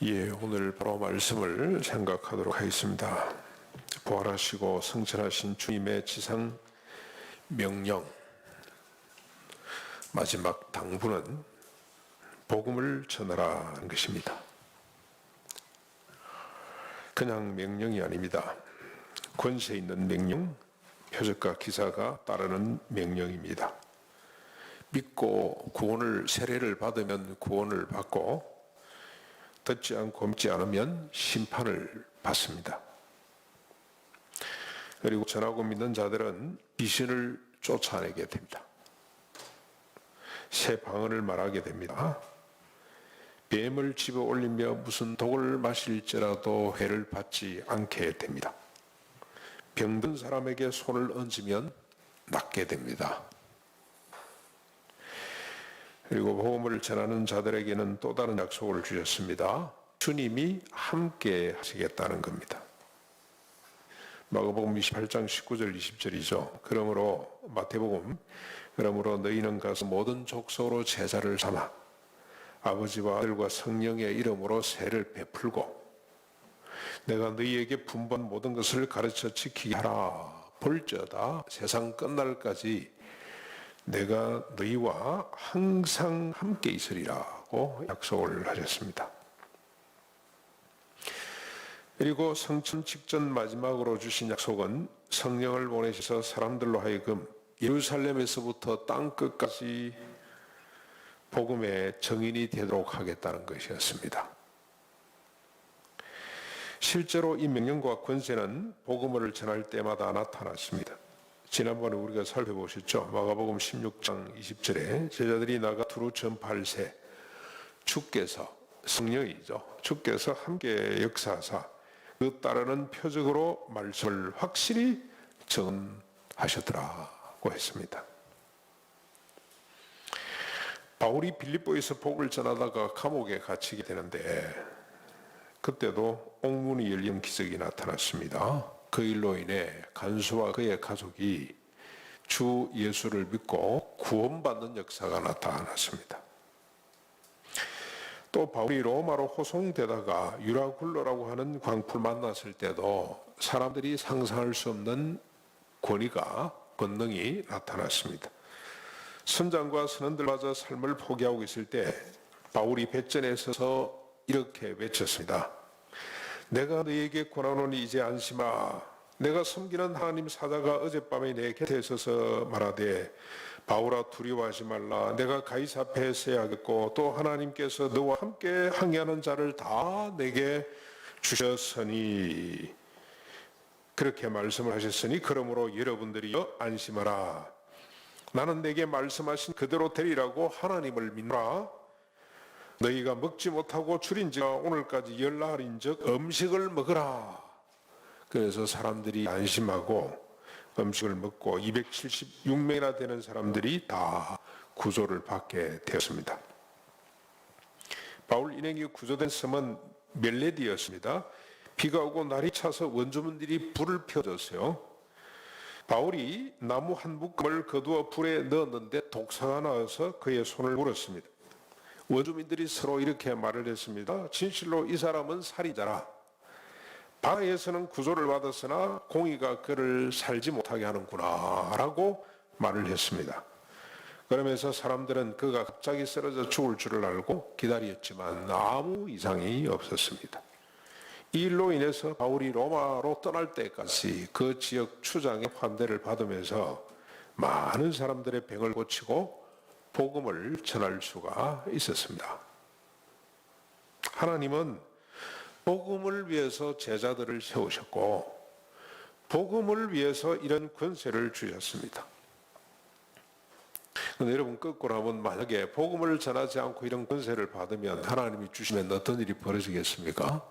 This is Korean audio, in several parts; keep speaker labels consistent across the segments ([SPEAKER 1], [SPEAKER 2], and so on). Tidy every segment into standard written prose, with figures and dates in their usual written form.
[SPEAKER 1] 예, 오늘 바로 말씀을 생각하도록 하겠습니다. 부활하시고 승천하신 주님의 지상 명령, 마지막 당부는 복음을 전하라는 것입니다. 그냥 명령이 아닙니다. 권세 있는 명령, 표적과 기사가 따르는 명령입니다. 믿고 세례를 받으면 구원을 받고 듣지 않고 믿지 않으면 심판을 받습니다. 그리고 전하고 믿는 자들은 귀신을 쫓아내게 됩니다. 새 방언을 말하게 됩니다. 뱀을 집어 올리며 무슨 독을 마실지라도 해를 받지 않게 됩니다. 병든 사람에게 손을 얹으면 낫게 됩니다. 그리고 복음을 전하는 자들에게는 또 다른 약속을 주셨습니다. 주님이 함께 하시겠다는 겁니다. 마가복음 28장 19절 20절이죠. 그러므로 너희는 가서 모든 족속으로 제자를 삼아 아버지와 아들과 성령의 이름으로 세를 베풀고 내가 너희에게 분부한 모든 것을 가르쳐 지키게 하라. 볼지어다 세상 끝날까지 내가 너희와 항상 함께 있으리라고 약속을 하셨습니다. 그리고 성천 직전 마지막으로 주신 약속은 성령을 보내셔서 사람들로 하여금 예루살렘에서부터 땅끝까지 복음의 증인이 되도록 하겠다는 것이었습니다. 실제로 이 명령과 권세는 복음을 전할 때마다 나타났습니다. 지난번에 우리가 살펴보셨죠. 마가복음 16장 20절에 제자들이 나가 두루 전파할세 주께서 성령이죠. 주께서 함께 역사하사 그 따르는 표적으로 말씀을 확실히 전하셨더라고 했습니다. 바울이 빌립보에서 복을 전하다가 감옥에 갇히게 되는데 그때도 옥문이 열린 기적이 나타났습니다. 그 일로 인해 간수와 그의 가족이 주 예수를 믿고 구원받는 역사가 나타났습니다. 또 바울이 로마로 호송되다가 유라굴로라고 하는 광풀 만났을 때도 사람들이 상상할 수 없는 권능이 나타났습니다. 선장과 선원들마저 삶을 포기하고 있을 때 바울이 배전에 서서 이렇게 외쳤습니다. 내가 너에게 권하노니 이제 안심하라. 내가 섬기는 하나님 사자가 어젯밤에 내 곁에 있어서 말하되 바울아 두려워하지 말라. 내가 가이사 앞에 서야 하겠고 또 하나님께서 너와 함께 항해하는 자를 다 내게 주셨으니 그렇게 말씀을 하셨으니 그러므로 여러분들이 안심하라. 나는 내게 말씀하신 그대로 되리라고 하나님을 믿노라. 너희가 먹지 못하고 줄인 지가 오늘까지 열날인즉 음식을 먹으라. 그래서 사람들이 안심하고 음식을 먹고 276명이나 되는 사람들이 다 구조를 받게 되었습니다. 바울 일행이 구조된 섬은 멜레디였습니다. 비가 오고 날이 차서 원주민들이 불을 피워줬어요. 바울이 나무 한 묶음을 거두어 불에 넣었는데 독사가 나와서 그의 손을 물었습니다. 원주민들이 서로 이렇게 말을 했습니다. 진실로 이 사람은 살인자라. 바다에서는 구조를 받았으나 공의가 그를 살지 못하게 하는구나 라고 말을 했습니다. 그러면서 사람들은 그가 갑자기 쓰러져 죽을 줄을 알고 기다렸지만 아무 이상이 없었습니다. 이 일로 인해서 바울이 로마로 떠날 때까지 그 지역 추장의 환대를 받으면서 많은 사람들의 병을 고치고 복음을 전할 수가 있었습니다. 하나님은 복음을 위해서 제자들을 세우셨고 복음을 위해서 이런 권세를 주셨습니다. 그런데 여러분 거꾸로 하면 만약에 복음을 전하지 않고 이런 권세를 받으면 하나님이 주시면 어떤 일이 벌어지겠습니까?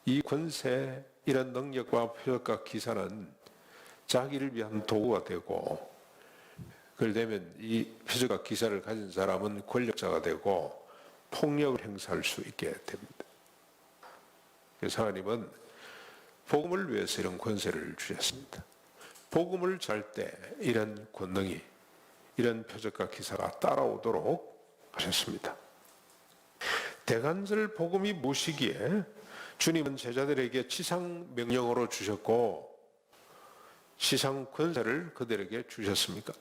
[SPEAKER 1] 이 권세, 이런 능력과 표적과 기사는 자기를 위한 도구가 되고 그러면 이 표적과 기사를 가진 사람은 권력자가 되고 폭력을 행사할 수 있게 됩니다. 그래서 하나님은 복음을 위해서 이런 권세를 주셨습니다. 복음을 잘 때 이런 권능이, 이런 표적과 기사가 따라오도록 하셨습니다. 대간절 복음이 무엇이기에 주님은 제자들에게 지상 명령으로 주셨고 지상 권세를 그들에게 주셨습니까?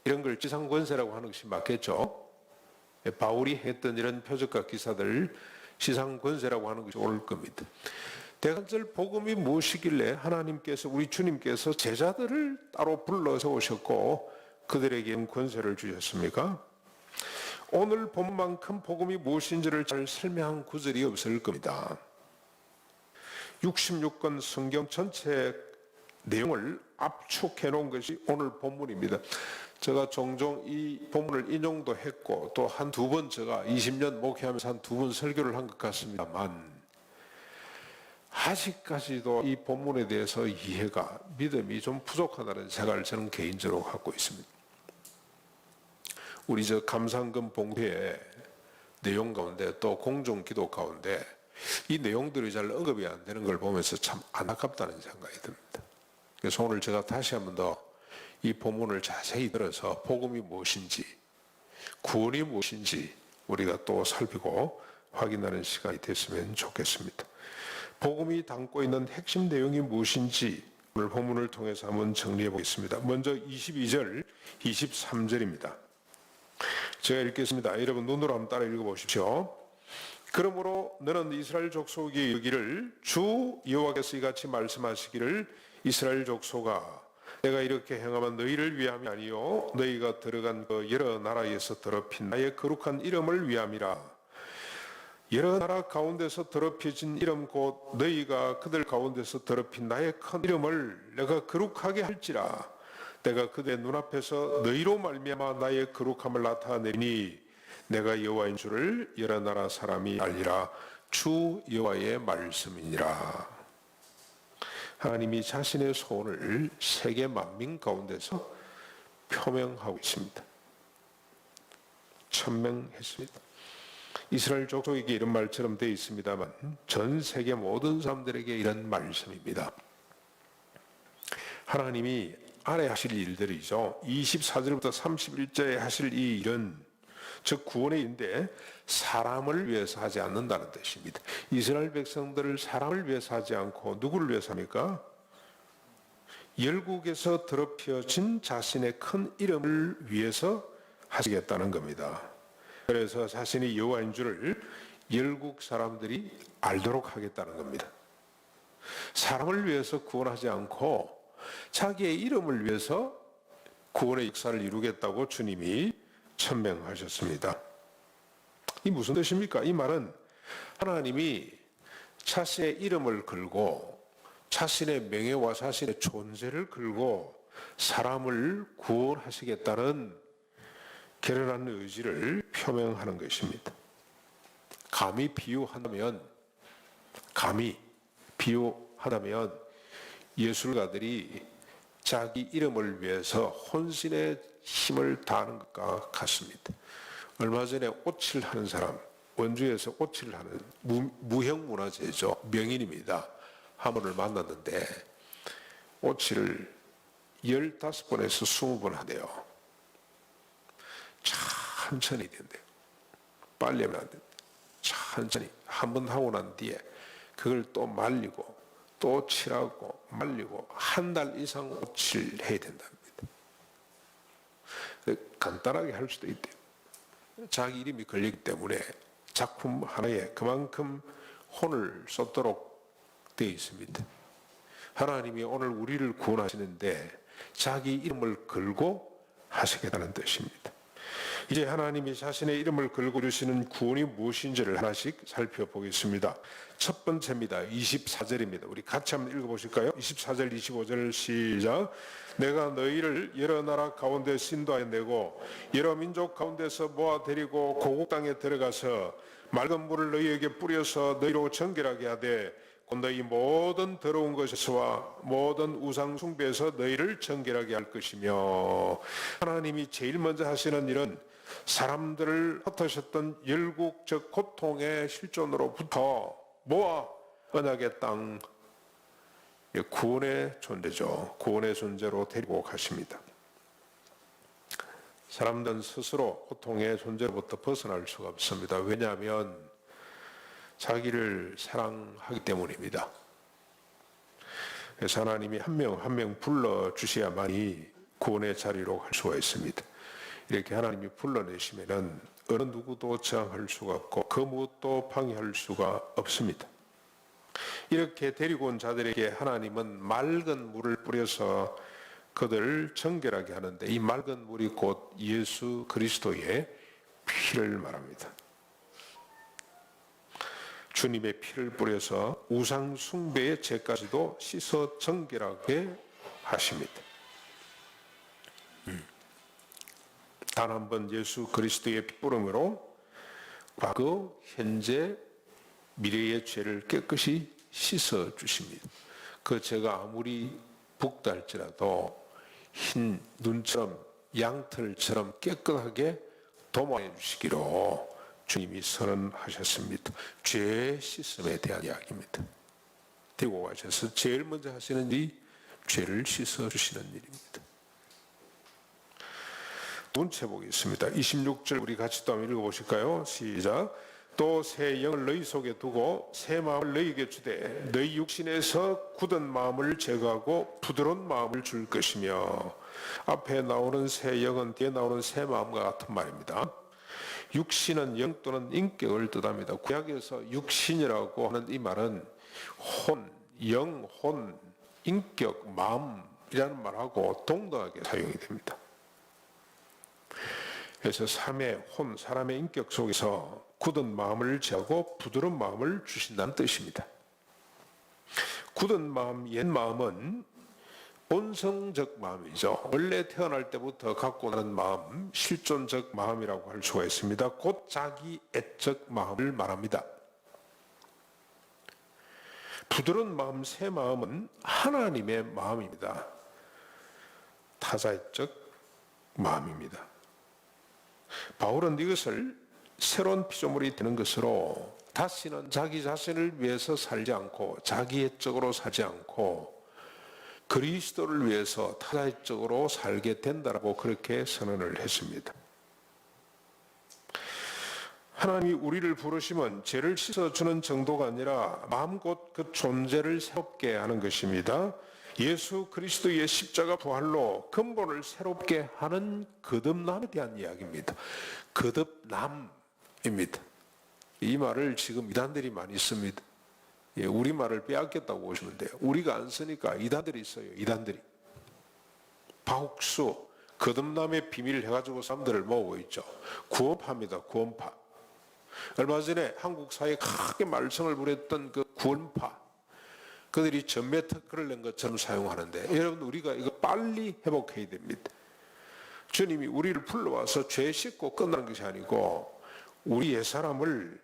[SPEAKER 1] 이런 걸 지상 권세라고 하는 것이 맞겠죠? 바울이 했던 이런 표적과 기사들 지상 권세라고 하는 것이 옳을 겁니다. 대간절 복음이 무엇이길래 하나님께서 우리 주님께서 제자들을 따로 불러 세우셨고 그들에게 권세를 주셨습니까? 오늘 본만큼 복음이 무엇인지를 잘 설명한 구절이 없을 겁니다. 66권 성경 전체 내용을 압축해 놓은 것이 오늘 본문입니다. 제가 종종 이 본문을 인용도 했고 또 한두 번 제가 20년 목회하면서 한두 번 설교를 한 것 같습니다만 아직까지도 이 본문에 대해서 이해가 믿음이 좀 부족하다는 생각을 저는 개인적으로 갖고 있습니다. 우리 저 감상금 봉투의 내용 가운데 또 공정기도 가운데 이 내용들이 잘 언급이 안 되는 걸 보면서 참 안타깝다는 생각이 듭니다. 그래서 오늘 제가 다시 한 번 더 이 본문을 자세히 들어서 복음이 무엇인지 구원이 무엇인지 우리가 또 살피고 확인하는 시간이 됐으면 좋겠습니다. 복음이 담고 있는 핵심 내용이 무엇인지 오늘 본문을 통해서 한번 정리해 보겠습니다. 먼저 22절, 23절입니다. 제가 읽겠습니다. 여러분 눈으로 한번 따라 읽어보십시오. 그러므로 너는 이스라엘 족속이 여기를 주 여호와께서 이같이 말씀하시기를 이스라엘 족속아 내가 이렇게 행하면 너희를 위함이 아니요 너희가 들어간 그 여러 나라에서 더럽힌 나의 거룩한 이름을 위함이라. 여러 나라 가운데서 더럽혀진 이름 곧 너희가 그들 가운데서 더럽힌 나의 큰 이름을 내가 거룩하게 할지라. 내가 그대 눈앞에서 너희로 말미암아 나의 거룩함을 나타내니 내가 여호와인 줄을 여러 나라 사람이 알리라. 주 여호와의 말씀이니라. 하나님이 자신의 소원을 세계 만민 가운데서 표명하고 있습니다. 천명했습니다. 이스라엘 족속에게 이런 말처럼 되어 있습니다만 전 세계 모든 사람들에게 이런 말씀입니다. 하나님이 아래 하실 일들이죠. 24절부터 31절에 하실 이 일은 즉 구원의 일인데 사람을 위해서 하지 않는다는 뜻입니다. 이스라엘 백성들을 사람을 위해서 하지 않고 누구를 위해서 합니까? 열국에서 더럽혀진 자신의 큰 이름을 위해서 하시겠다는 겁니다. 그래서 자신이 여호와인 줄을 열국 사람들이 알도록 하겠다는 겁니다. 사람을 위해서 구원하지 않고 자기의 이름을 위해서 구원의 역사를 이루겠다고 주님이 천명하셨습니다. 이 무슨 뜻입니까? 이 말은 하나님이 자신의 이름을 걸고 자신의 명예와 자신의 존재를 걸고 사람을 구원하시겠다는 결연한 의지를 표명하는 것입니다. 감히 비유한다면 예술가들이 자기 이름을 위해서 혼신의 힘을 다하는 것과 같습니다. 얼마 전에 오칠 하는 사람, 원주에서 오칠 하는 무형문화재죠. 명인입니다. 한 분을 만났는데 오칠을 15번에서 20번 하대요. 천천히 된대요. 빨리 하면 안 된대요. 천천히 한 번 하고 난 뒤에 그걸 또 말리고 또 칠하고 말리고 한 달 이상 오칠 해야 된답니다. 간단하게 할 수도 있대요. 자기 이름이 걸리기 때문에 작품 하나에 그만큼 혼을 쏟도록 되어 있습니다. 하나님이 오늘 우리를 구원하시는데 자기 이름을 걸고 하시겠다는 뜻입니다. 이제 하나님이 자신의 이름을 걸고 주시는 구원이 무엇인지를 하나씩 살펴보겠습니다. 첫 번째입니다. 24절입니다. 우리 같이 한번 읽어보실까요? 24절 25절 시작. 내가 너희를 여러 나라 가운데 인도하여 내고 여러 민족 가운데서 모아 데리고 고국 땅에 들어가서 맑은 물을 너희에게 뿌려서 너희로 정결하게 하되 곧 너희 모든 더러운 것에서와 모든 우상 숭배에서 너희를 정결하게 할 것이며. 하나님이 제일 먼저 하시는 일은 사람들을 흩으셨던 열국적 고통의 실존으로부터 모아 언약의 땅, 구원의 존재죠. 구원의 존재로 데리고 가십니다. 사람들은 스스로 고통의 존재로부터 벗어날 수가 없습니다. 왜냐하면 자기를 사랑하기 때문입니다. 그래서 하나님이 한 명 한 명 불러주셔야만이 구원의 자리로 갈 수가 있습니다. 이렇게 하나님이 불러내시면은 어느 누구도 저항할 수가 없고 그 무엇도 방해할 수가 없습니다. 이렇게 데리고 온 자들에게 하나님은 맑은 물을 뿌려서 그들을 정결하게 하는데, 이 맑은 물이 곧 예수 그리스도의 피를 말합니다. 주님의 피를 뿌려서 우상 숭배의 죄까지도 씻어 정결하게 하십니다. 단 한 번 예수 그리스도의 피 뿌림으로 과거, 현재, 미래의 죄를 깨끗이 씻어 주십니다. 그 죄가 아무리 북달지라도 흰 눈처럼 양털처럼 깨끗하게 도마해 주시기로 주님이 선언하셨습니다. 죄 씻음에 대한 이야기입니다. 데리고 가셔서 제일 먼저 하시는 일이 죄를 씻어 주시는 일입니다. 두 번째 보겠습니다. 26절 우리 같이 또 한번 읽어보실까요? 시작. 또 새 영을 너희 속에 두고 새 마음을 너희에게 주되 너희 육신에서 굳은 마음을 제거하고 부드러운 마음을 줄 것이며, 앞에 나오는 새 영은 뒤에 나오는 새 마음과 같은 말입니다. 육신은 영 또는 인격을 뜻합니다. 구약에서 육신이라고 하는 이 말은 혼, 영, 혼, 인격, 마음이라는 말하고 동등하게 사용이 됩니다. 그래서 사람의 혼, 사람의 인격 속에서 굳은 마음을 제하고 부드러운 마음을 주신다는 뜻입니다. 굳은 마음, 옛 마음은 본성적 마음이죠. 원래 태어날 때부터 갖고 나는 마음, 실존적 마음이라고 할 수가 있습니다. 곧 자기 애적 마음을 말합니다. 부드러운 마음, 새 마음은 하나님의 마음입니다. 타자적 마음입니다. 바울은 이것을 새로운 피조물이 되는 것으로 다시는 자기 자신을 위해서 살지 않고 자기애적으로 살지 않고 그리스도를 위해서 타자적으로 살게 된다라고 그렇게 선언을 했습니다. 하나님이 우리를 부르시면 죄를 씻어주는 정도가 아니라 마음 곧 그 존재를 새롭게 하는 것입니다. 예수 그리스도의 십자가 부활로 근본을 새롭게 하는 거듭남에 대한 이야기입니다. 거듭남입니다. 이 말을 지금 이단들이 많이 씁니다. 우리말을 빼앗겼다고 보시면 돼요. 우리가 안 쓰니까 이단들이 써요. 이단들이. 바욱수, 거듭남의 비밀을 해가지고 사람들을 모으고 있죠. 구원파입니다. 구원파. 얼마 전에 한국 사회에 크게 말썽을 부렸던 그 구원파, 그들이 전매 특허를 낸 것처럼 사용하는데, 여러분 우리가 이거 빨리 회복해야 됩니다. 주님이 우리를 불러와서 죄 씻고 끝나는 것이 아니고 우리 옛사람을,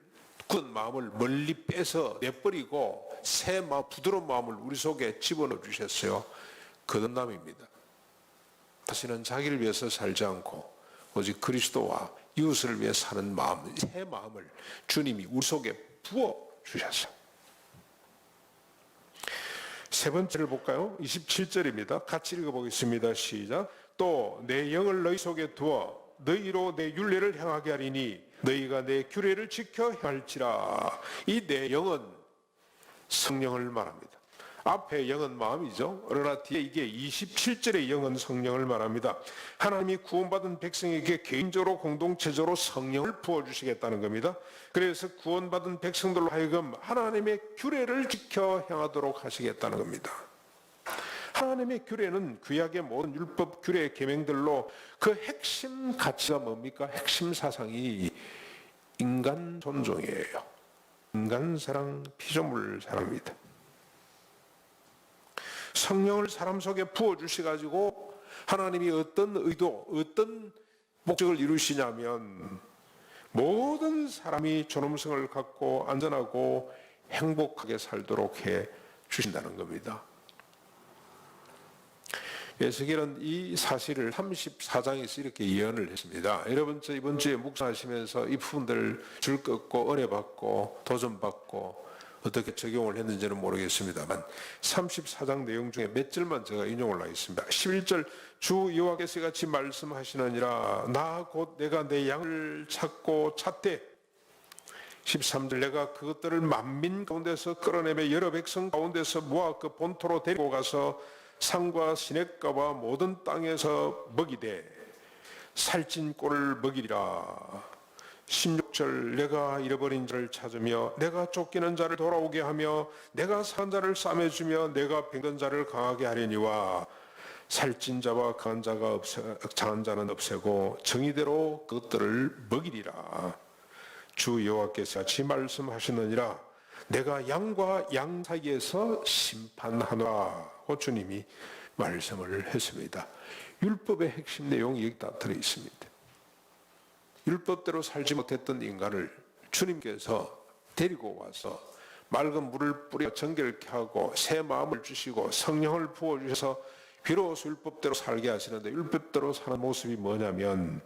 [SPEAKER 1] 굳은 마음을 멀리 빼서 내버리고 새 마음, 부드러운 마음을 우리 속에 집어넣어 주셨어요. 거듭남입니다. 다시는 자기를 위해서 살지 않고 오직 그리스도와 이웃을 위해 사는 마음, 새 마음을 주님이 우리 속에 부어 주셨어요. 세 번째를 볼까요? 27절입니다. 같이 읽어보겠습니다. 시작. 또 내 영을 너희 속에 두어 너희로 내 율례를 행하게 하리니 너희가 내 규례를 지켜 행할지라. 이 내 영은 성령을 말합니다. 앞에 영은 마음이죠. 그러나 뒤에 이게 27절의 영은 성령을 말합니다. 하나님이 구원받은 백성에게 개인적으로 공동체적으로 성령을 부어주시겠다는 겁니다. 그래서 구원받은 백성들로 하여금 하나님의 규례를 지켜 행하도록 하시겠다는 겁니다. 하나님의 규례는 구약의 모든 율법 규례 계명들로 그 핵심 가치가 뭡니까? 핵심 사상이 인간 존중이에요. 인간 사랑, 피조물 사랑입니다. 성령을 사람 속에 부어주셔가지고 하나님이 어떤 의도, 어떤 목적을 이루시냐면 모든 사람이 존엄성을 갖고 안전하고 행복하게 살도록 해 주신다는 겁니다. 에스겔은 이 사실을 34장에서 이렇게 예언을 했습니다. 여러분, 저 이번 주에 묵상하시면서 이 부분들을 줄 긋고 은혜 받고 도전 받고 어떻게 적용을 했는지는 모르겠습니다만 34장 내용 중에 몇 절만 제가 인용을 하겠습니다. 11절 주 여호와께서 같이 말씀하시느니라 나 곧 내가 내 양을 찾고 찾되 13절 내가 그것들을 만민 가운데서 끌어내며 여러 백성 가운데서 모아 그 본토로 데리고 가서 산과 시냇가와 모든 땅에서 먹이되 살찐 꼴을 먹이리라. 16절 내가 잃어버린 자를 찾으며 내가 쫓기는 자를 돌아오게 하며 내가 산 자를 싸매주며 내가 병든 자를 강하게 하려니와 살찐 자와 강한 자는 없애고 정의대로 그것들을 먹이리라. 주 여호와께서 같이 말씀하시느니라 내가 양과 양 사이에서 심판하노라. 주님이 말씀을 했습니다. 율법의 핵심 내용이 여기 다 들어있습니다. 율법대로 살지 못했던 인간을 주님께서 데리고 와서 맑은 물을 뿌려 정결케 하고 새 마음을 주시고 성령을 부어주셔서 비로소 율법대로 살게 하시는데 율법대로 사는 모습이 뭐냐면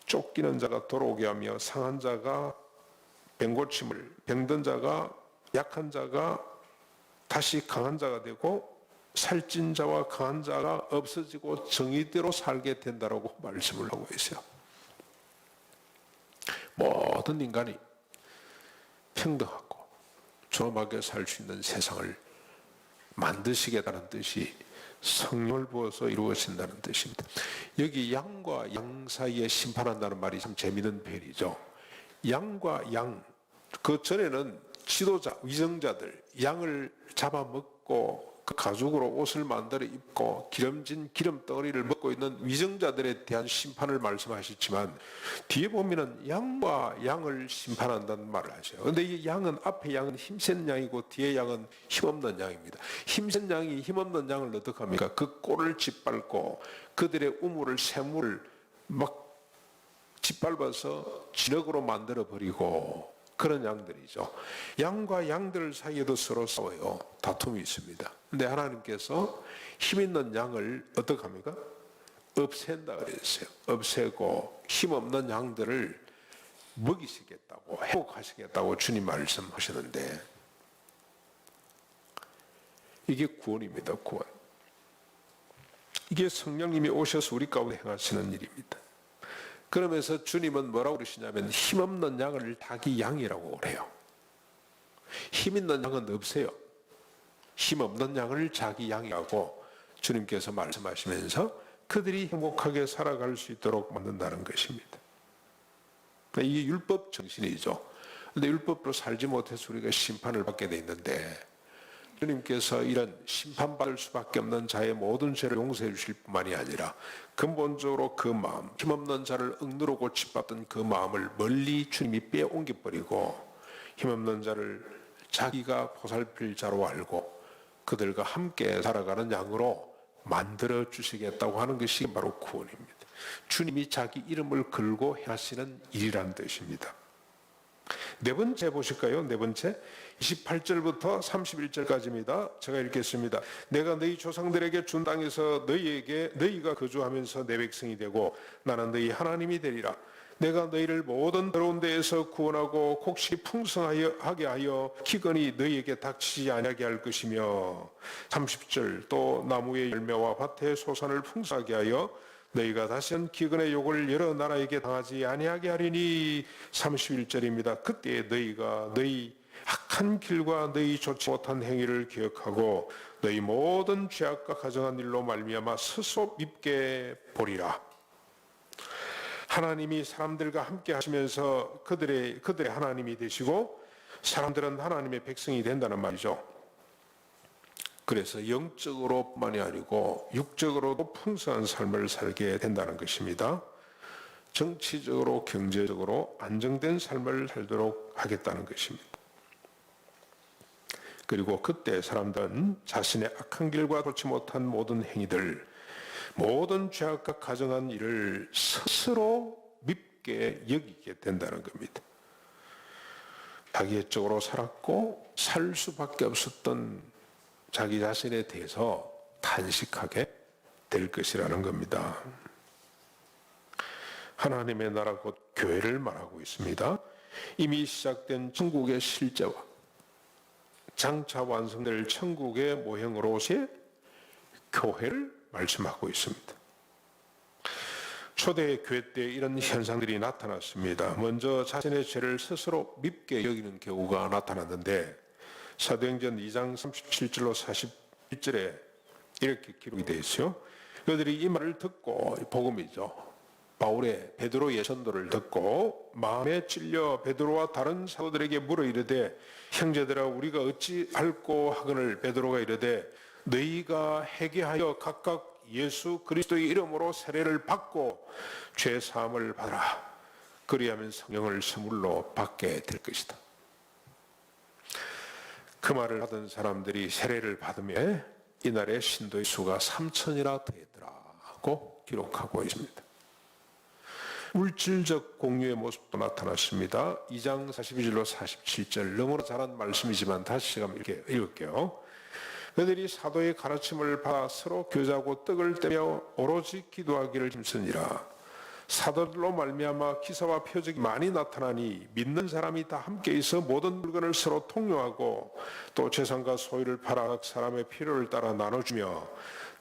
[SPEAKER 1] 쫓기는 자가 돌아오게 하며 상한 자가 병고침을 병든 자가 약한 자가 다시 강한 자가 되고 살찐 자와 강한 자가 없어지고 정의대로 살게 된다라고 말씀을 하고 있어요. 모든 인간이 평등하고 조화하게 살 수 있는 세상을 만드시겠다는 뜻이 성령을 부어서 이루어진다는 뜻입니다. 여기 양과 양 사이에 심판한다는 말이 참 재미있는 표현이죠. 양과 양, 그 전에는 지도자, 위정자들, 양을 잡아먹고 그 가죽으로 옷을 만들어 입고 기름진 기름덩어리를 먹고 있는 위정자들에 대한 심판을 말씀하셨지만 뒤에 보면은 양과 양을 심판한다는 말을 하셔요. 그런데 이 양은 앞에 양은 힘센 양이고 뒤에 양은 힘없는 양입니다. 힘센 양이 힘없는 양을 어떻게 합니까? 그 꼴을 짓밟고 그들의 우물을 샘물을 막 짓밟아서 진흙으로 만들어 버리고 그런 양들이죠. 양과 양들 사이에도 서로 싸워요. 다툼이 있습니다. 근데 하나님께서 힘 있는 양을 어떻게 합니까? 없앤다 그랬어요. 없애고 힘없는 양들을 먹이시겠다고 회복하시겠다고 주님 말씀하시는데 이게 구원입니다. 구원. 이게 성령님이 오셔서 우리 가운데 행하시는 일입니다. 그러면서 주님은 뭐라고 그러시냐면 힘없는 양을 자기 양이라고 그래요. 힘 있는 양은 없어요. 힘없는 양을 자기 양이라고 주님께서 말씀하시면서 그들이 행복하게 살아갈 수 있도록 만든다는 것입니다. 이게 율법 정신이죠. 그런데 율법으로 살지 못해서 우리가 심판을 받게 돼 있는데 주님께서 이런 심판받을 수밖에 없는 자의 모든 죄를 용서해 주실 뿐만이 아니라 근본적으로 그 마음, 힘없는 자를 억누르고 짓밟던 그 마음을 멀리 주님이 빼옮겨버리고 힘없는 자를 자기가 보살필 자로 알고 그들과 함께 살아가는 양으로 만들어 주시겠다고 하는 것이 바로 구원입니다. 주님이 자기 이름을 걸고 행하시는 일이라는 뜻입니다. 네 번째 보실까요? 네 번째 28절부터 31절까지입니다. 제가 읽겠습니다. 내가 너희 조상들에게 준 땅에서 너희가 거주하면서 내 백성이 되고 나는 너희 하나님이 되리라. 내가 너희를 모든 더러운 데에서 구원하고 곡식이 풍성하게 하여 기근이 너희에게 닥치지 아니하게 할 것이며 30절 또 나무의 열매와 밭의 소산을 풍성하게 하여 너희가 다시는 기근의 욕을 여러 나라에게 당하지 아니하게 하리니 31절입니다. 그때 너희가 너희 악한 길과 너희 좋지 못한 행위를 기억하고 너희 모든 죄악과 가정한 일로 말미암아 스스로 밉게 보리라. 하나님이 사람들과 함께 하시면서 그들의 하나님이 되시고 사람들은 하나님의 백성이 된다는 말이죠. 그래서 영적으로 뿐만이 아니고 육적으로도 풍성한 삶을 살게 된다는 것입니다. 정치적으로 경제적으로 안정된 삶을 살도록 하겠다는 것입니다. 그리고 그때 사람들은 자신의 악한 길과 좋지 못한 모든 행위들, 모든 죄악과 가정한 일을 스스로 밉게 여기게 된다는 겁니다. 자기의 쪽으로 살았고 살 수밖에 없었던 자기 자신에 대해서 탄식하게 될 것이라는 겁니다. 하나님의 나라 곧 교회를 말하고 있습니다. 이미 시작된 천국의 실제와 장차 완성될 천국의 모형으로서의 교회를 말씀하고 있습니다. 초대 교회 때 이런 현상들이 나타났습니다. 먼저 자신의 죄를 스스로 밉게 여기는 경우가 나타났는데 사도행전 2장 37절로 41절에 이렇게 기록이 되어 있어요. 그들이 이 말을 듣고, 복음이죠, 바울의 베드로의 선도를 듣고 마음에 찔려 베드로와 다른 사도들에게 물어 이르되, 형제들아 우리가 어찌 할꼬 하거늘 베드로가 이르되, 너희가 회개하여 각각 예수 그리스도의 이름으로 세례를 받고 죄 사함을 받아라. 그리하면 성령을 선물로 받게 될 것이다. 그 말을 하던 사람들이 세례를 받으며 이날의 신도의 수가 3,000이나 되더라고 기록하고 있습니다. 물질적 공유의 모습도 나타났습니다. 2장 42절로 47절, 너무나 잘한 말씀이지만 다시 한번 이렇게 읽을게요. 그들이 사도의 가르침을 받아 서로 교제하고 떡을 떼며 오로지 기도하기를 힘쓰니라. 사도들로 말미암아 기사와 표적이 많이 나타나니 믿는 사람이 다 함께 있어 모든 물건을 서로 통용하고 또 재산과 소유를 팔아 각 사람의 필요를 따라 나눠주며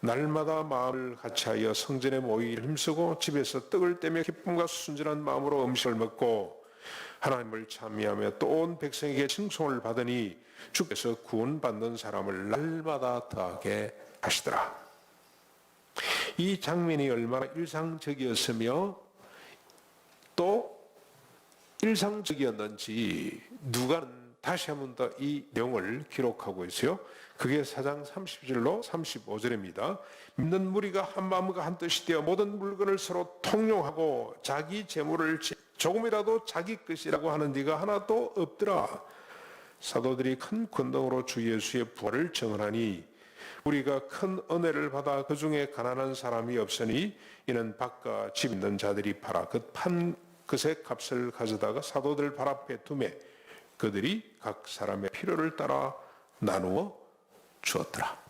[SPEAKER 1] 날마다 마음을 같이하여 성전에 모이기를 힘쓰고 집에서 떡을 떼며 기쁨과 순전한 마음으로 음식을 먹고 하나님을 찬미하며 또 온 백성에게 칭송을 받으니 주께서 구원받는 사람을 날마다 더하게 하시더라. 이 장면이 얼마나 일상적이었으며 또 일상적이었는지 누가는 다시 한 번 더 이 내용을 기록하고 있어요. 그게 4장 30절로 35절입니다. 믿는 무리가 한 마음과 한 뜻이 되어 모든 물건을 서로 통용하고 자기 재물을 조금이라도 자기 것이라고 하는 데가 하나도 없더라. 사도들이 큰 권능으로 주 예수의 부활을 증언하니 우리가 큰 은혜를 받아 그 중에 가난한 사람이 없으니 이는 밭과 집 있는 자들이 팔아 그 판 것의 값을 가져다가 사도들 발 앞에 두매 그들이 각 사람의 필요를 따라 나누어 주었더라.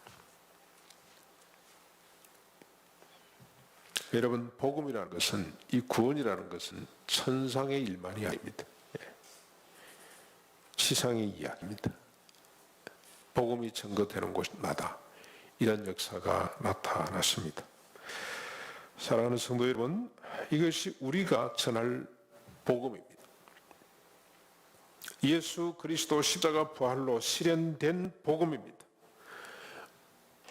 [SPEAKER 1] 여러분, 복음이라는 것은, 이 구원이라는 것은 천상의 일만이 아닙니다. 지상의 이야기입니다. 복음이 증거되는 곳마다 이런 역사가 나타났습니다. 사랑하는 성도 여러분, 이것이 우리가 전할 복음입니다. 예수 그리스도 십자가 부활로 실현된 복음입니다.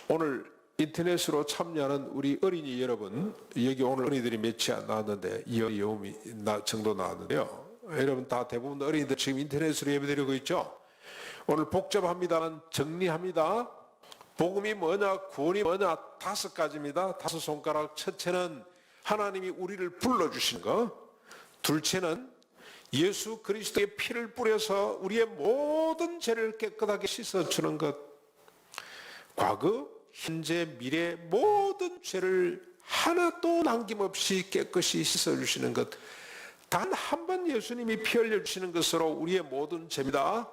[SPEAKER 1] 오늘 인터넷으로 참여하는 우리 어린이 여러분, 여기 오늘 어린이들이 몇이 안 나왔는데 2여 정도 나왔는데요. 여러분 다 대부분 어린이들 지금 인터넷으로 예배드리고 있죠. 오늘 복잡합니다만 정리합니다. 복음이 뭐냐, 구원이 뭐냐, 5가지입니다. 5손가락. 첫째는 하나님이 우리를 불러주시는 것. 둘째는 예수 그리스도의 피를 뿌려서 우리의 모든 죄를 깨끗하게 씻어주는 것. 과거, 현재, 미래 모든 죄를 하나도 남김없이 깨끗이 씻어주시는 것. 단 한 번 예수님이 피 흘려주시는 것으로 우리의 모든 죄입니다.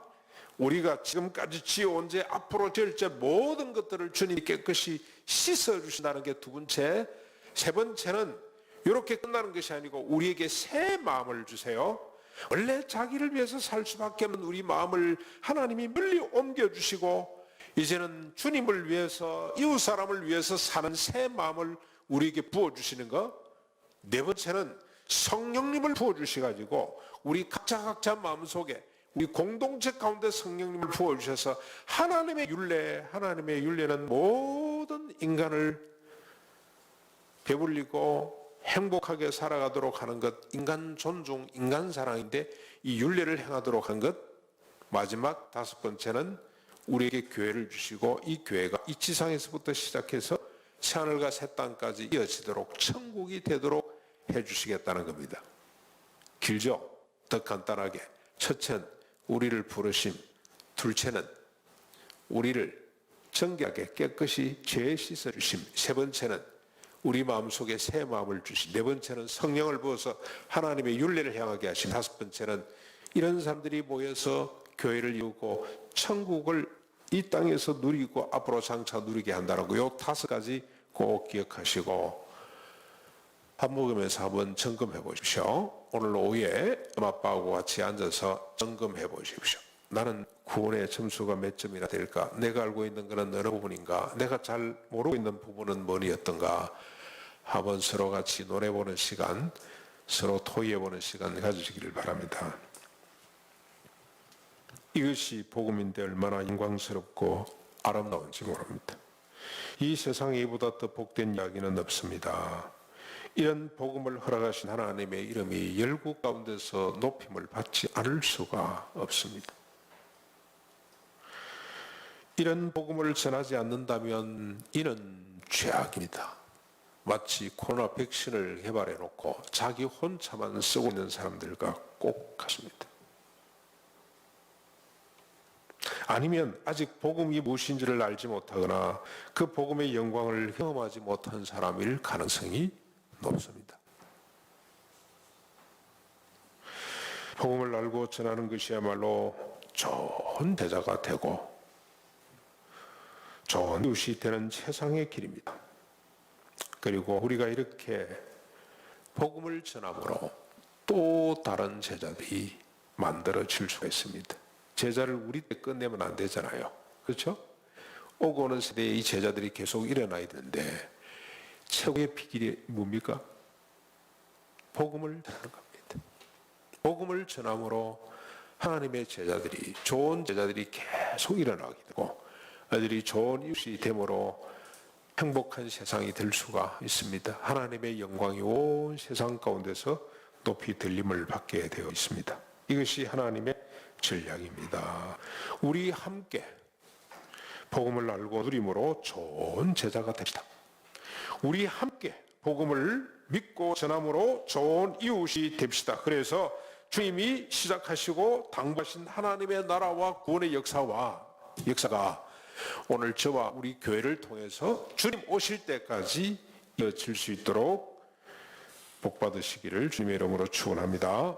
[SPEAKER 1] 우리가 지금까지 지어온 죄, 앞으로 지을 죄 모든 것들을 주님이 깨끗이 씻어주신다는 게 두 번째. 세 번째는 이렇게 끝나는 것이 아니고 우리에게 새 마음을 주세요. 원래 자기를 위해서 살 수밖에 없는 우리 마음을 하나님이 멀리 옮겨주시고 이제는 주님을 위해서, 이웃 사람을 위해서 사는 새 마음을 우리에게 부어주시는 것. 네 번째는 성령님을 부어주셔가지고 우리 각자 마음속에, 우리 공동체 가운데 성령님을 부어주셔서 하나님의 윤례는 모든 인간을 배불리고 행복하게 살아가도록 하는 것, 인간 존중, 인간 사랑인데 이 윤례를 행하도록 한 것. 마지막 5번째는 우리에게 교회를 주시고 이 교회가 이 지상에서부터 시작해서 새하늘과 새 땅까지 이어지도록 천국이 되도록 해주시겠다는 겁니다. 길죠? 더 간단하게. 첫째는 우리를 부르심, 둘째는 우리를 정결하게 깨끗이 죄 씻어주심, 세 번째는 우리 마음속에 새 마음을 주심, 네 번째는 성령을 부어서 하나님의 윤례를 향하게 하심, 다섯 번째는 이런 사람들이 모여서 교회를 이루고 천국을 이 땅에서 누리고 앞으로 장차 누리게 한다는 거. 요 5가지 꼭 기억하시고 밥 먹으면서 한번 점검해 보십시오. 오늘 오후에 엄마 아빠하고 같이 앉아서 점검해 보십시오. 나는 구원의 점수가 몇 점이나 될까? 내가 알고 있는 것은 어느 부분인가? 내가 잘 모르고 있는 부분은 뭐였던가? 한번 서로 같이 논해보는 시간, 서로 토의해보는 시간 가지시기를 바랍니다. 이것이 복음인데 얼마나 영광스럽고 아름다운지 모릅니다. 이 세상에 이보다 더 복된 이야기는 없습니다. 이런 복음을 허락하신 하나님의 이름이 열국 가운데서 높임을 받지 않을 수가 없습니다. 이런 복음을 전하지 않는다면 이는 죄악입니다. 마치 코로나 백신을 개발해 놓고 자기 혼자만 쓰고 있는 사람들과 꼭 같습니다. 아니면 아직 복음이 무엇인지를 알지 못하거나 그 복음의 영광을 경험하지 못한 사람일 가능성이 높습니다. 복음을 알고 전하는 것이야말로 좋은 제자가 되고 좋은 이웃이 되는 세상의 길입니다. 그리고 우리가 이렇게 복음을 전함으로 또 다른 제자들이 만들어질 수가 있습니다. 제자를 우리 때 끝내면 안 되잖아요. 그렇죠? 오고 오는 세대에 이 제자들이 계속 일어나야 되는데 최고의 비결이 뭡니까? 복음을 전하는 겁니다. 복음을 전함으로 하나님의 제자들이, 좋은 제자들이 계속 일어나게 되고 아들이 좋은 이웃이 됨으로 행복한 세상이 될 수가 있습니다. 하나님의 영광이 온 세상 가운데서 높이 들림을 받게 되어 있습니다. 이것이 하나님의 전략입니다. 우리 함께 복음을 알고 누림으로 좋은 제자가 됩시다. 우리 함께 복음을 믿고 전함으로 좋은 이웃이 됩시다. 그래서 주님이 시작하시고 당부하신 하나님의 나라와 구원의 역사가 오늘 저와 우리 교회를 통해서 주님 오실 때까지 이어질 수 있도록 복 받으시기를 주님의 이름으로 축원합니다.